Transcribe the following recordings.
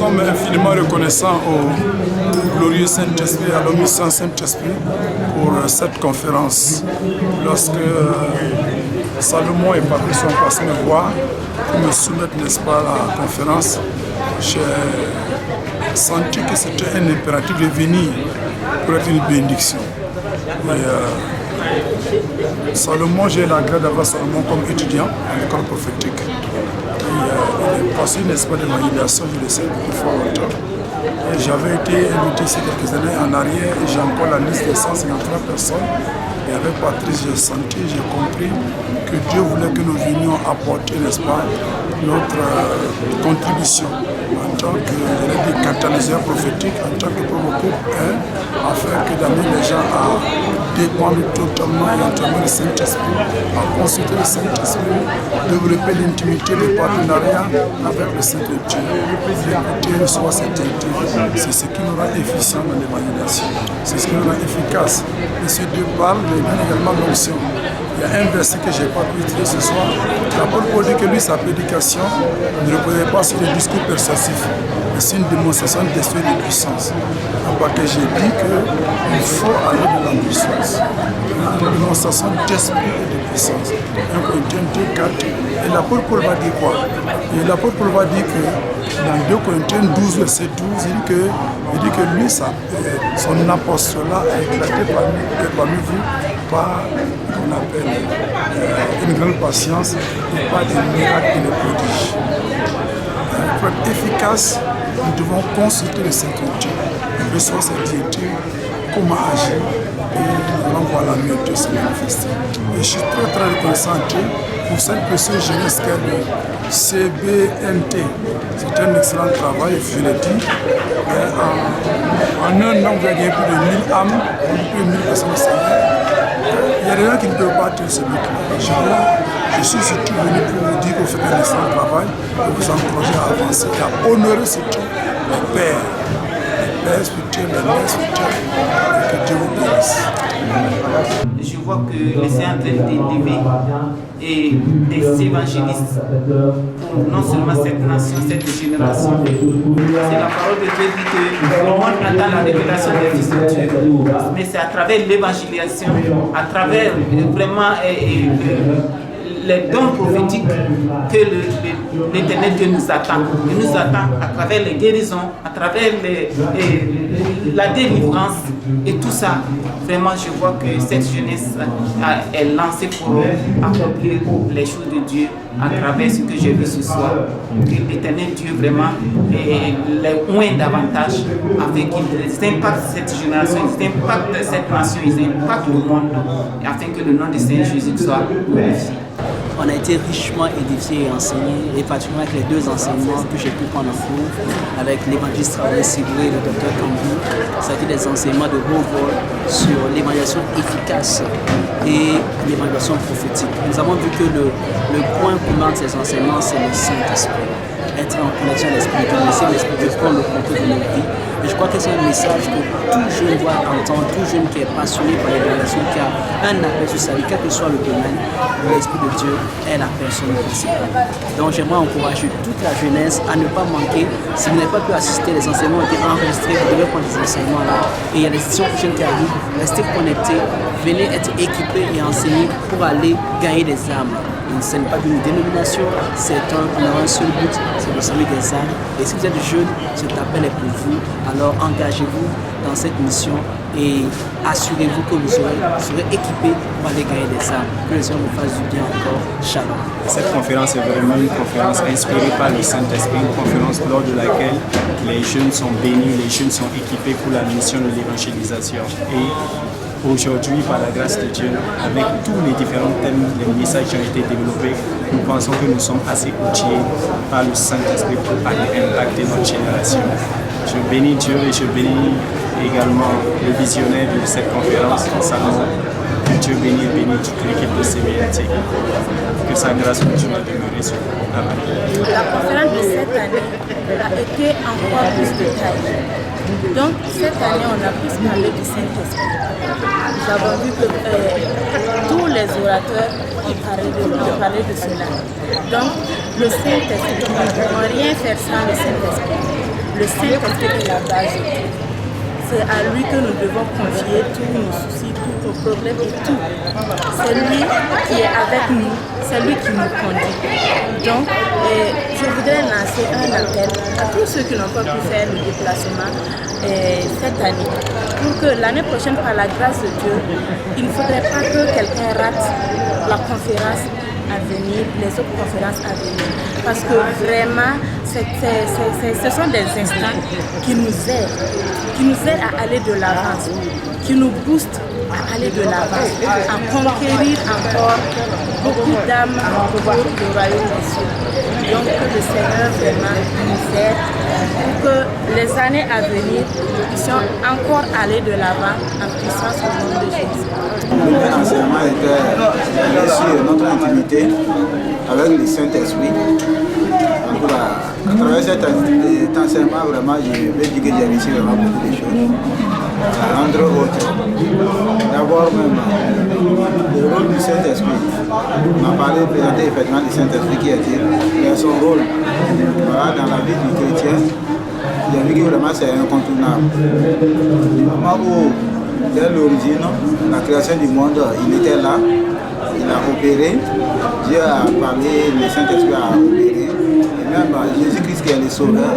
sommes infiniment reconnaissants au glorieux Saint-Esprit, à l'omniscient Saint-Esprit pour cette conférence. Lorsque Salomon est parti son passé me voir pour me soumettre, n'est-ce pas, à la conférence, j'ai senti que c'était un impératif de venir pour être une bénédiction. Salomon, j'ai la grâce d'avoir Salomon comme étudiant à l'école prophétique. Il est passé, n'est-ce pas, d'évangélisation, je le sais, depuis fort longtemps. Et j'avais été invité ici quelques années en arrière et j'ai encore la liste de 153 personnes. Et avec Patrice, j'ai senti, j'ai compris que Dieu voulait que nous venions apporter, n'est-ce pas, notre contribution en tant que catalyseur prophétique, en tant que provocateur, afin que d'amener les gens à dépendre totalement et entièrement du Saint-Esprit, à consulter le Saint-Esprit, développer l'intimité, le partenariat avec le Saint-Esprit. L'écouter, recevoir cette intimité, c'est ce qui nous rend efficient dans l'évangélisation, c'est ce qui nous rend efficace. Et ce Dieu parle, mais bien également l'onction. Il y a un verset que je n'ai pas pu utiliser ce soir. L'apôtre Paul dit que lui, sa prédication ne reposait pas sur les discours persuasifs, mais c'est une démonstration d'esprit et de puissance. Parce que j'ai dit qu'il faut aller de la puissance. Une démonstration d'esprit et de puissance. 1 Corinthiens 2, 4. Et l'apôtre Paul va dire quoi? Et l'apôtre Paul va dire que dans 2 Corinthiens 12, verset 12, il dit que lui, son apostolat a éclaté parmi vous par qu'on appelle une grande patience et par des miracles et des prodiges. Pour être efficace, nous devons consulter le Saint-Esprit, recevoir cette diété, comment agir, et nous allons voir la mieux de se manifester. Et je suis très très reconnaissant pour cette précieuse jeunesse qu'est le CBNT. C'est un excellent travail, je l'ai dit. En un an, vous avez gagné plus de 1000 âmes, plus de 1000 personnes au Seigneur. Il y a des gens qui ne peuvent pas atteindre ce but-là. Je suis surtout venu pour vous dire que vous faites un excellent travail, et vous encourager à avancer et à honorer surtout les pères spirituels, les mères spirituelles, et que Dieu vous bénisse. Je vois que le Seigneur est en train d'élever et des évangélistes pour non seulement cette nation, cette génération. C'est la parole de Dieu dit que le monde attend la révélation des fils de Dieu. Mais c'est à travers l'évangélisation, à travers vraiment les dons prophétiques que l'Éternel Dieu nous attend. Il nous attend à travers les guérisons, à travers la délivrance et tout ça. Vraiment, je vois que cette jeunesse est lancée pour accomplir les choses de Dieu à travers ce que j'ai vu ce soir. Que l'Éternel Dieu vraiment les oint davantage afin qu'ils impactent cette génération, ils impactent cette nation, ils impactent le monde afin que le nom de Saint Jésus soit glorifié. On a été richement édifié et enseigné, et particulièrement avec les deux enseignements que j'ai pu prendre en cours, avec l'évangéliste Traoré Sibré et le docteur Kambi. Ça a été des enseignements de haut vol sur l'évangélisation efficace et l'évangélisation prophétique. Nous avons vu que le point commun de ces enseignements, c'est le Saint-Esprit. Être en connexion à l'Esprit, de laisser l'Esprit de prendre le contrôle de nos vies. Et je crois que c'est un message que tout jeune doit entendre, tout jeune qui est passionné par l'évangélisation, qui a un appel sur sa vie, quel que soit le domaine, l'Esprit de Dieu est la personne principale. Donc j'aimerais encourager toute la jeunesse à ne pas manquer. Si vous n'avez pas pu assister, les enseignements ont été enregistrés, vous devez prendre ces enseignements-là. Et il y a des éditions prochaines qui arrivent, restez connectés, venez être équipés et enseignés pour aller gagner des âmes. Ce n'est pas d'une dénomination, on a un seul but, c'est le salut des âmes. Et si vous êtes jeune, cet appel est pour vous, alors engagez-vous dans cette mission et assurez-vous que vous serez équipés pour aller gagner des âmes. Que le Seigneur vous fasse du bien encore. Shalom. Cette conférence est vraiment une conférence inspirée par le Saint-Esprit, une conférence lors de laquelle les jeunes sont bénis, les jeunes sont équipés pour la mission de l'évangélisation. Et aujourd'hui, par la grâce de Dieu, avec tous les différents thèmes, les messages qui ont été développés, nous pensons que nous sommes assez outillés par le Saint-Esprit pour aller impacter notre génération. Je bénis Dieu et je bénis également le visionnaire de cette conférence, Salomon. Que Dieu bénisse toute l'équipe de CBNT. Que sa grâce continue à demeurer sur nous. Amen. La conférence de cette année a été encore plus détaillée. Donc, cette année, on a plus parlé du Saint-Esprit. Nous avons vu que tous les orateurs ont parlé de cela. Donc, le Saint-Esprit, on ne peut rien faire sans le Saint-Esprit. le Saint-Esprit est la base. C'est à lui que nous devons confier tous nos soucis, tous nos problèmes et tout. C'est lui qui est avec nous, c'est lui qui nous conduit. Donc, je voudrais lancer un appel à tous ceux qui n'ont pas pu faire le déplacement cette année. Pour que l'année prochaine, par la grâce de Dieu, il ne faudrait pas que quelqu'un rate la conférence à venir, les autres conférences à venir. Parce que vraiment, ce sont des instants qui nous aident à aller de l'avant, qui nous boostent à aller de l'avant, à conquérir encore beaucoup d'âmes pour le royaume des cieux. Donc que le Seigneur vraiment nous aide pour que les années à venir, nous puissions encore aller de l'avant en puissance au nom de Jésus. Le enseignement était sur notre intimité avec le Saint-Esprit. À travers cet enseignement, vraiment, je vais dire que j'ai réussi vraiment beaucoup de choses. Entre autres, d'abord même, le rôle du Saint-Esprit. On m'a parlé, présenté effectivement du Saint-Esprit qui est son rôle dans la vie du chrétien. J'ai vu que vraiment c'est incontournable. Du moment où, dès l'origine, la création du monde, il était là, il a opéré, Dieu a parlé, le Saint-Esprit a opéré. Et même Jésus-Christ qui est le Sauveur,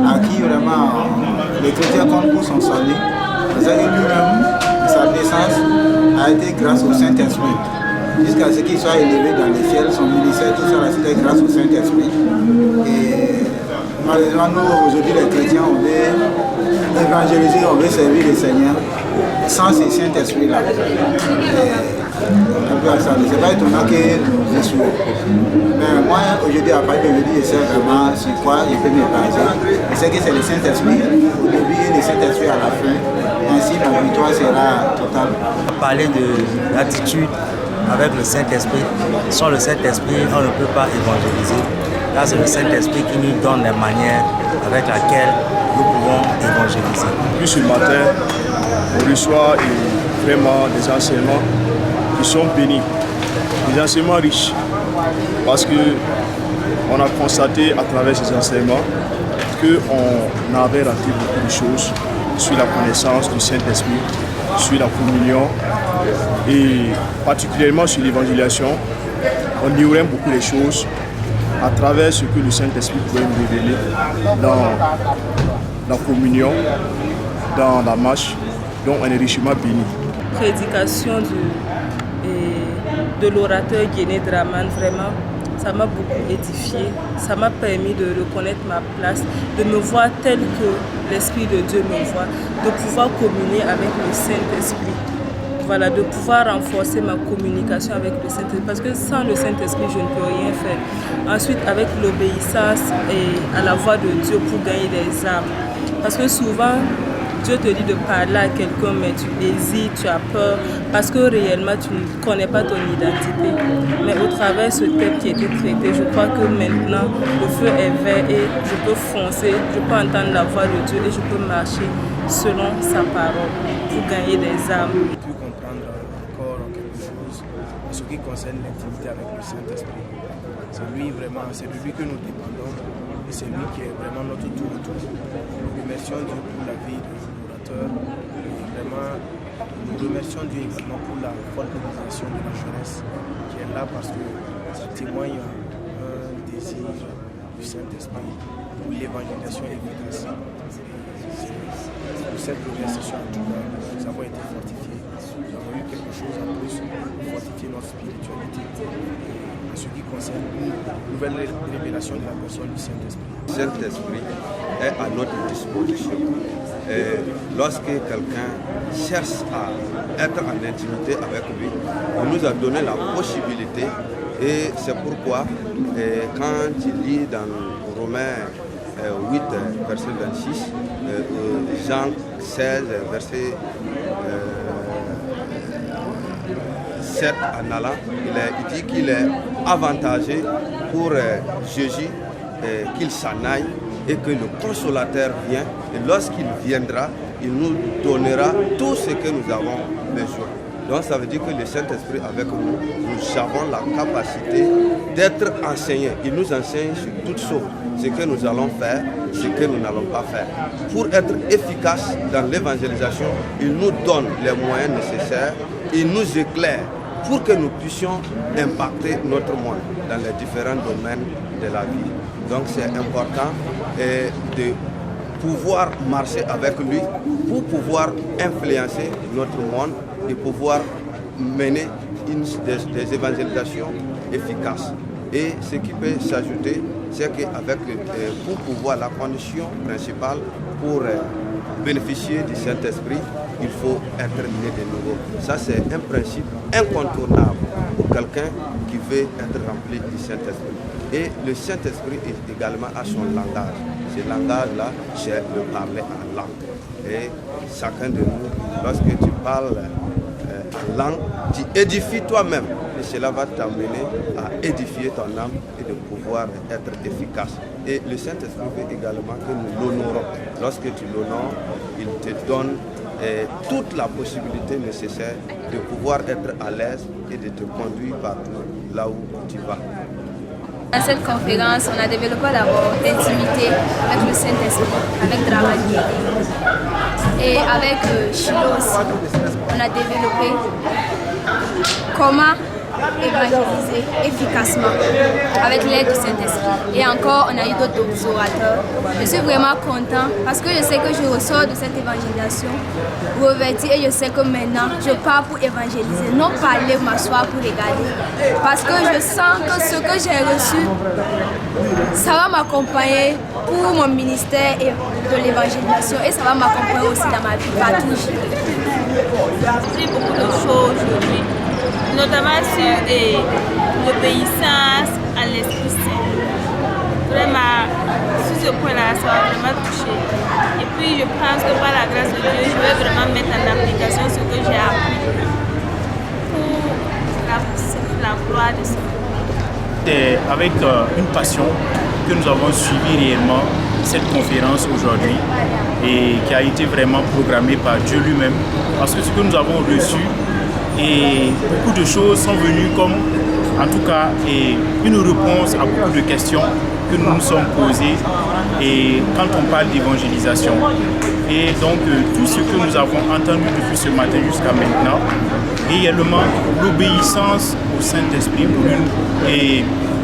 à qui vraiment les chrétiens comptent pour son salut. Parce que lui-même, sa naissance a été grâce au Saint-Esprit. Jusqu'à ce qu'il soit élevé dans les ciels, son ministère, tout ça, c'était grâce au Saint-Esprit. Et malheureusement, nous, aujourd'hui, les chrétiens, on veut évangéliser, on veut servir le Seigneur sans ce Saint-Esprit-là. C'est pas étonnant que nous échouons. Mais moi, aujourd'hui, à partir d'aujourd'hui, je sais vraiment sur quoi je peux me baser. Je sais que c'est le Saint-Esprit au début et le Saint-Esprit à la fin. Ainsi, la victoire sera totale. Parler de l'attitude avec le Saint-Esprit. Sans le Saint-Esprit, on ne peut pas évangéliser. Là, c'est le Saint-Esprit qui nous donne les manières avec lesquelles nous pouvons évangéliser. Puis ce matin, on reçoit vraiment des enseignements qui sont bénis, des enseignements riches, parce qu'on a constaté à travers ces enseignements qu'on avait raté beaucoup de choses sur la connaissance du Saint-Esprit, sur la communion et particulièrement sur l'évangélisation. On ignorait beaucoup de choses à travers ce que le Saint-Esprit pouvait nous révéler dans la communion, dans la marche, donc un enrichissement béni. Prédication de l'orateur Guéné Draman, vraiment, ça m'a beaucoup édifié, ça m'a permis de reconnaître ma place, de me voir tel que l'Esprit de Dieu me voit, de pouvoir communier avec le Saint-Esprit. Voilà, de pouvoir renforcer ma communication avec le Saint-Esprit, parce que sans le Saint-Esprit, je ne peux rien faire. Ensuite, avec l'obéissance et à la voix de Dieu pour gagner des âmes. Parce que souvent, Dieu te dit de parler à quelqu'un, mais tu hésites, tu as peur, parce que réellement, tu ne connais pas ton identité. Mais au travers de ce thème qui a été traité, je crois que maintenant, le feu est vert et je peux foncer, je peux entendre la voix de Dieu et je peux marcher selon sa parole pour gagner des âmes. J'ai pu comprendre encore quelque chose en ce qui concerne l'intimité avec le Saint-Esprit. C'est lui vraiment, c'est de lui que nous dépendons et c'est lui qui est vraiment notre tout. Nous remercions Dieu pour la vie de l'orateur et vraiment nous remercions Dieu également pour la forte mobilisation de la jeunesse qui est là parce que ça témoigne un désir du Saint-Esprit pour l'évangélisation efficace. Pour cette organisation, en tout cas, nous avons été fortifiés. Nous avons eu quelque chose en plus pour fortifier notre spiritualité. En ce qui concerne une nouvelle révélation de la personne du Saint-Esprit. Le Saint-Esprit est à notre disposition. Et lorsque quelqu'un cherche à être en intimité avec lui, il nous a donné la possibilité. Et c'est pourquoi, quand il lit dans Romains 8, verset 26, Jean 16, verset 7 en allant, il dit qu'il est avantagé pour Jésus qu'il s'en aille et que le consolateur vient. Et lorsqu'il viendra, il nous donnera tout ce que nous avons besoin. Donc ça veut dire que le Saint-Esprit avec nous, nous avons la capacité d'être enseignés. Il nous enseigne sur toutes choses. ce que nous allons faire, ce que nous n'allons pas faire. Pour être efficace dans l'évangélisation, il nous donne les moyens nécessaires, il nous éclaire pour que nous puissions impacter notre monde dans les différents domaines de la vie. Donc c'est important de pouvoir marcher avec lui pour pouvoir influencer notre monde et pouvoir mener des évangélisations efficaces. Et ce qui peut s'ajouter, c'est qu'avec pour pouvoir, la condition principale pour bénéficier du Saint-Esprit, il faut être né de nouveau. Ça, c'est un principe incontournable pour quelqu'un qui veut être rempli du Saint-Esprit. Et le Saint-Esprit également a son langage. Ce langage-là, c'est le parler en langue. Et chacun de nous, lorsque tu parles en langue, tu édifies toi-même. Et cela va t'amener à édifier ton âme et de pouvoir être efficace. Et le Saint-Esprit veut également que nous l'honorons. Lorsque tu l'honores, il te donne toute la possibilité nécessaire de pouvoir être à l'aise et de te conduire partout là où tu vas. Dans cette conférence, on a développé d'abord l'intimité avec le Saint-Esprit, avec Draman et avec Chilo aussi. On a développé comment évangéliser efficacement avec l'aide du Saint-Esprit. Et encore, on a eu d'autres orateurs. Je suis vraiment content parce que je sais que je ressors de cette évangélisation revêtie et je sais que maintenant, je pars pour évangéliser, non pas aller m'asseoir pour regarder. Parce que je sens que ce que j'ai reçu, ça va m'accompagner pour mon ministère de l'évangélisation et ça va m'accompagner aussi dans ma vie partout. J'ai appris beaucoup de choses aujourd'hui, notamment sur l'obéissance à l'Esprit Saint. Vraiment, sur ce point-là, ça m'a vraiment touché. Et puis, je pense que par la grâce de Dieu, je vais vraiment mettre en application ce que j'ai appris pour la gloire de Dieu. C'est avec une passion que nous avons suivi réellement cette conférence aujourd'hui et qui a été vraiment programmée par Dieu lui-même, parce que ce que nous avons reçu et beaucoup de choses sont venues comme, en tout cas, une réponse à beaucoup de questions que nous nous sommes posées et quand on parle d'évangélisation. Et donc tout ce que nous avons entendu depuis ce matin jusqu'à maintenant, réellement l'obéissance au Saint-Esprit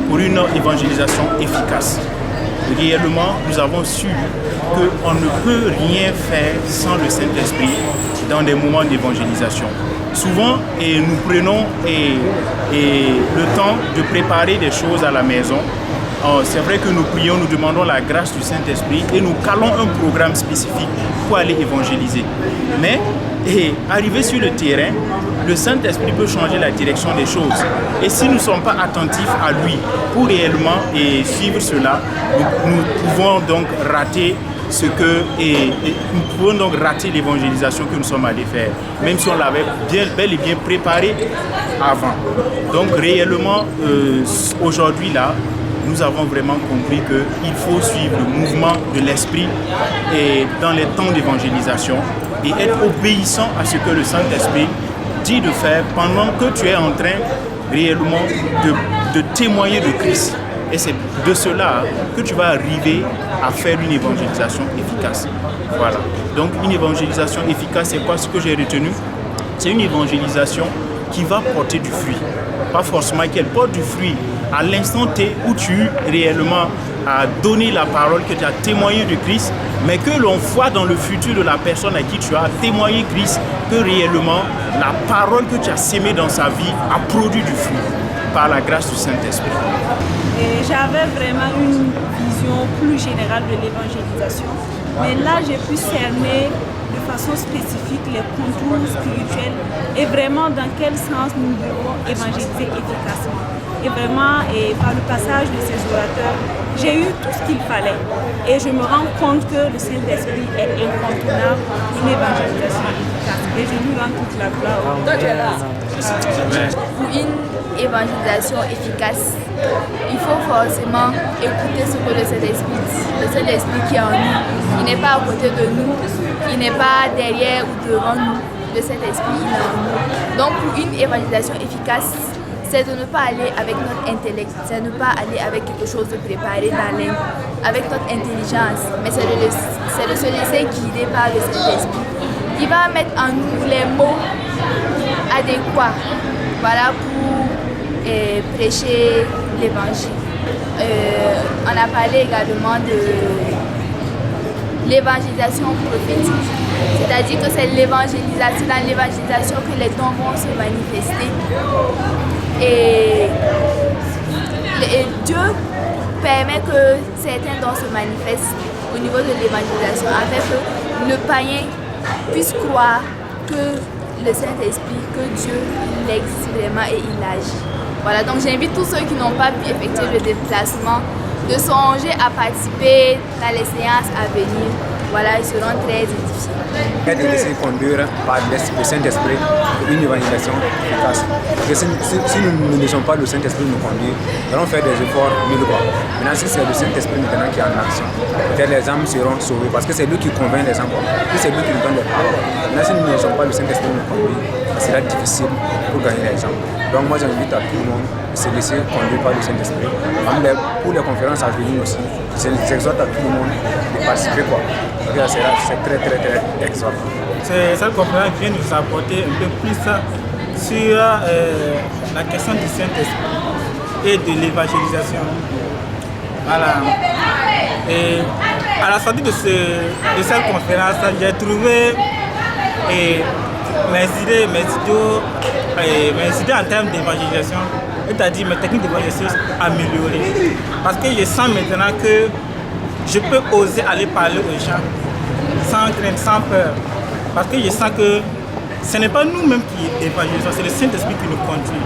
pour une évangélisation efficace. Réellement, nous avons su qu'on ne peut rien faire sans le Saint-Esprit dans des moments d'évangélisation. Souvent, nous prenons le temps de préparer des choses à la maison. C'est vrai que nous prions, nous demandons la grâce du Saint-Esprit et nous calons un programme spécifique pour aller évangéliser. Mais, arrivé sur le terrain, le Saint-Esprit peut changer la direction des choses. Et si nous ne sommes pas attentifs à lui pour réellement suivre cela, nous pouvons donc rater nous pouvons donc rater l'évangélisation que nous sommes allés faire, même si on l'avait bel et bien préparé avant. Donc réellement, aujourd'hui là, nous avons vraiment compris qu'il faut suivre le mouvement de l'Esprit et dans les temps d'évangélisation et être obéissant à ce que le Saint-Esprit dit de faire pendant que tu es en train réellement de témoigner de Christ. Et c'est de cela que tu vas arriver à faire une évangélisation efficace. Voilà. Donc une évangélisation efficace, c'est quoi ce que j'ai retenu? C'est une évangélisation qui va porter du fruit. Pas forcément qu'elle porte du fruit à l'instant T où tu réellement as donné la parole, que tu as témoigné de Christ, mais que l'on voit dans le futur de la personne à qui tu as témoigné Christ, que réellement la parole que tu as sémée dans sa vie a produit du fruit par la grâce du Saint-Esprit. J'avais vraiment une vision plus générale de l'évangélisation, mais là j'ai pu cerner de façon spécifique les contours spirituels et vraiment dans quel sens nous devons évangéliser efficacement. Et vraiment, par le passage de ces orateurs, j'ai eu tout ce qu'il fallait. Et je me rends compte que le Saint-Esprit est incontournable pour une évangélisation efficace. Et je lui rends toute la gloire. Pour une évangélisation efficace, il faut forcément écouter ce que le Saint-Esprit dit. Le Saint-Esprit qui est en nous, il n'est pas à côté de nous, il n'est pas derrière ou devant nous. Le Saint-Esprit, il est en nous. Donc pour une évangélisation efficace, c'est de ne pas aller avec notre intellect, c'est de ne pas aller avec quelque chose de préparé avec notre intelligence, mais c'est de se laisser guider par le Saint-Esprit. Il va mettre en nous les mots adéquats, voilà, pour prêcher l'évangile. On a parlé également de l'évangélisation prophétique, c'est-à-dire que c'est dans l'évangélisation que les dons vont se manifester. Et Dieu permet que certains dons se manifestent au niveau de l'évangélisation, afin que le païen puisse croire que le Saint-Esprit, que Dieu, il existe vraiment et il agit. Voilà, donc j'invite tous ceux qui n'ont pas pu effectuer le déplacement de songer à participer dans les séances à venir. Voilà, ils seront très édifiés. Et de laisser conduire par le Saint-Esprit une évangélisation efficace. Parce que si nous ne laissons pas le Saint-Esprit nous conduire, nous allons faire des efforts mille fois. Maintenant, si c'est le Saint-Esprit maintenant qui est en action, peut-être les âmes seront sauvées parce que c'est lui qui convainc les âmes. Puis c'est lui qui nous donne les paroles. Maintenant, si nous ne laissons pas le Saint-Esprit nous conduire, c'est là difficile pour gagner les âmes. Donc moi j'invite à tout le monde de se laisser conduire par le Saint-Esprit. Pour les conférences à venir aussi, j'exhorte à tout le monde de participer. C'est très exhortant. Cette conférence vient nous apporter un peu plus sur la question du Saint-Esprit et de l'évangélisation. Voilà. Et à la sortie de cette conférence, j'ai trouvé mes idées en termes d'évangélisation, c'est-à-dire mes techniques d'évangélisation améliorées. Parce que je sens maintenant que je peux oser aller parler aux gens sans crainte, sans peur. Parce que je sens que ce n'est pas nous-mêmes qui évangélisons, c'est le Saint-Esprit qui nous conduit.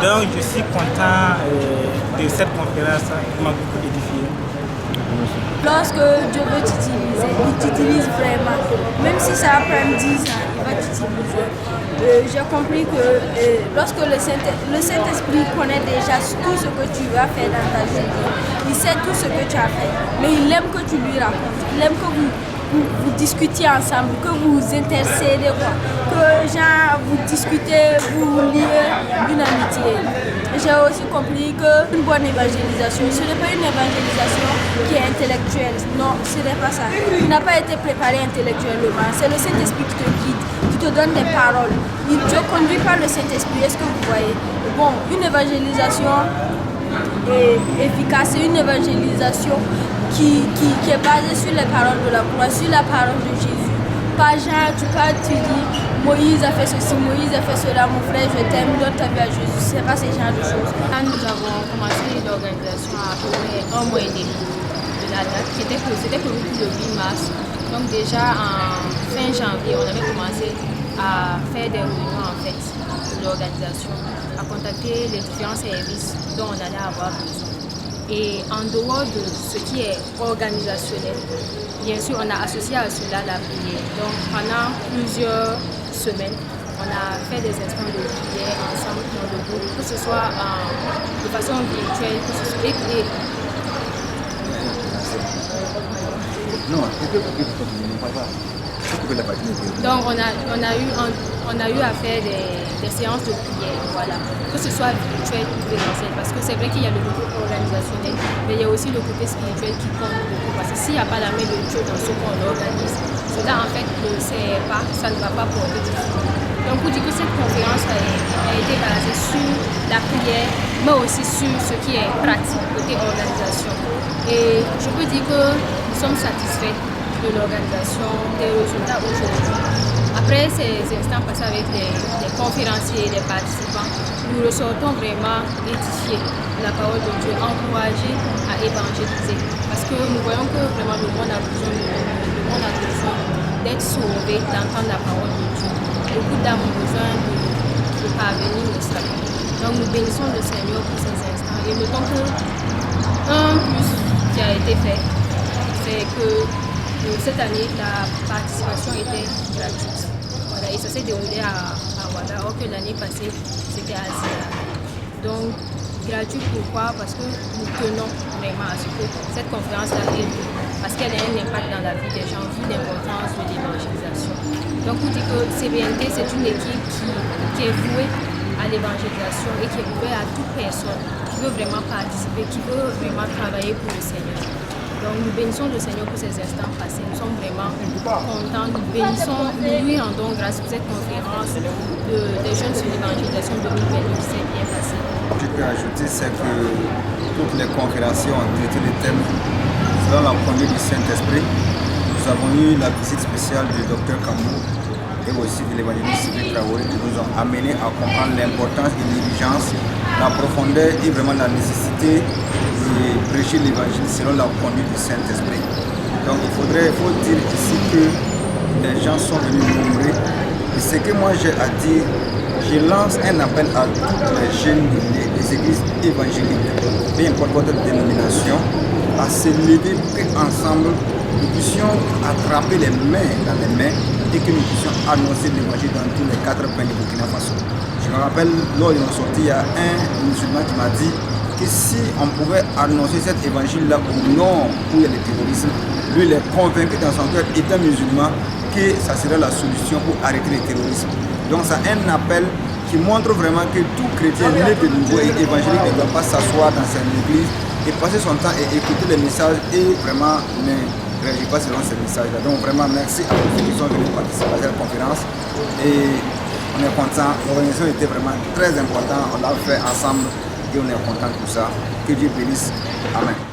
Donc je suis content de cette conférence qui m'a beaucoup édifié. Lorsque Dieu veut t'utiliser, il t'utilise vraiment. Même si ça va prendre 10 ans, il va t'utiliser. J'ai compris que lorsque le Saint-Esprit connaît déjà tout ce que tu vas faire dans ta vie, il sait tout ce que tu as fait, mais il aime que tu lui racontes, il aime que vous discutiez ensemble, que vous intercédez, que genre, vous discutez, vous liez une amitié. J'ai aussi compris qu'une bonne évangélisation, ce n'est pas une évangélisation qui est intellectuelle, non, ce n'est pas ça. Tu n'as pas été préparé intellectuellement, c'est le Saint-Esprit qui te guide, qui te donne des paroles. Tu es conduit par le Saint-Esprit, est-ce que vous voyez? Bon, une évangélisation efficace, c'est une évangélisation qui est basée sur les paroles de la croix, sur la parole de Jésus. Pas genre, tu dis, Moïse a fait ceci, Moïse a fait cela, mon frère, je t'aime, donne ta vie à Jésus. Ce n'est pas ce genre de choses. Quand nous avons commencé l'organisation à peu près 1 mois et demi de la date, c'était prévu pour le 8 mars. Donc déjà en fin janvier, on avait commencé à faire des réunions en fait de l'organisation, à contacter les différents services dont on allait avoir besoin. Et en dehors de ce qui est organisationnel, bien sûr, on a associé à cela la prière. Donc pendant plusieurs semaines, on a fait des instants de prière ensemble dans le groupe, que ce soit de façon virtuelle, que ce soit donc on a eu à faire des séances de prière, voilà, que ce soit virtuel ou présentiel, parce que c'est vrai qu'il y a le côté organisationnel, mais il y a aussi le côté spirituel qui compte beaucoup, parce que s'il n'y a pas la main de Dieu dans ce qu'on organise, cela en fait ça ne va pas porter du fruit. Donc pour dire que cette conférence a été basée sur la prière, mais aussi sur ce qui est pratique côté organisation. Et je peux dire que nous sommes satisfaits de l'organisation, des résultats aujourd'hui. Après ces instants passés avec les conférenciers et les participants, nous ressortons vraiment édifiés de la parole de Dieu, encouragés à évangéliser. Parce que nous voyons que vraiment le monde a besoin d'être sauvé, d'entendre la parole de Dieu. Beaucoup d'âmes ont besoin de parvenir au salut. Donc nous bénissons le Seigneur pour ces instants. Et notons que un plus qui a été fait, c'est que cette année, la participation était gratuite. Voilà, et ça s'est déroulé à Ouaga, alors que l'année passée, c'était à Zira. Donc, gratuit pourquoi? Parce que nous tenons vraiment à ce que cette conférence arrive, parce qu'elle a un impact dans la vie des gens, vu l'importance de l'évangélisation. Donc, pour dire que CBNT, c'est une équipe qui est vouée à l'évangélisation et qui est ouvert à toute personne qui veut vraiment participer, qui veut vraiment travailler pour le Seigneur. Donc nous bénissons le Seigneur pour ces instants passés. Nous sommes vraiment contents. Nous bénissons, nous lui rendons grâce pour cette conférence des jeunes sur l'évangélisation 2022 qui s'est bien passée. Ce que je peux ajouter, c'est que toutes les conférences ont traité les thèmes selon la conduite du Saint-Esprit. Nous avons eu la visite spéciale du Dr Kambou et aussi de l'évangéliste Sylvie Traoré qui nous ont amené à comprendre l'importance et l'urgence, la profondeur et vraiment la nécessité de prêcher l'évangile selon la conduite du Saint-Esprit. Donc il faut dire ici que les gens sont venus nombreux. Et ce que moi j'ai à dire, je lance un appel à toutes les jeunes des églises évangéliques, peu importe votre dénomination, à se lever pour qu'ensemble nous puissions attraper les mains dans les mains et que nous puissions annoncer l'évangile dans tous les 4 coins du Burkina Faso. Je me rappelle, lors de notre sortie, il y a un musulman qui m'a dit que si on pouvait annoncer cet évangile-là au nord où il y a le terrorisme, lui il est convaincu dans son cœur, étant musulman, que ça serait la solution pour arrêter le terrorisme. Donc c'est un appel qui montre vraiment que tout chrétien né de nouveau et évangélique ne doit pas s'asseoir dans son église et passer son temps et écouter les messages et vraiment ne réagir pas selon ces messages-là. Donc vraiment merci à tous ceux qui sont venus participer à cette conférence et on est content. L'organisation était vraiment très importante, on l'a fait ensemble et on est content de tout ça. Que Dieu bénisse. Amen.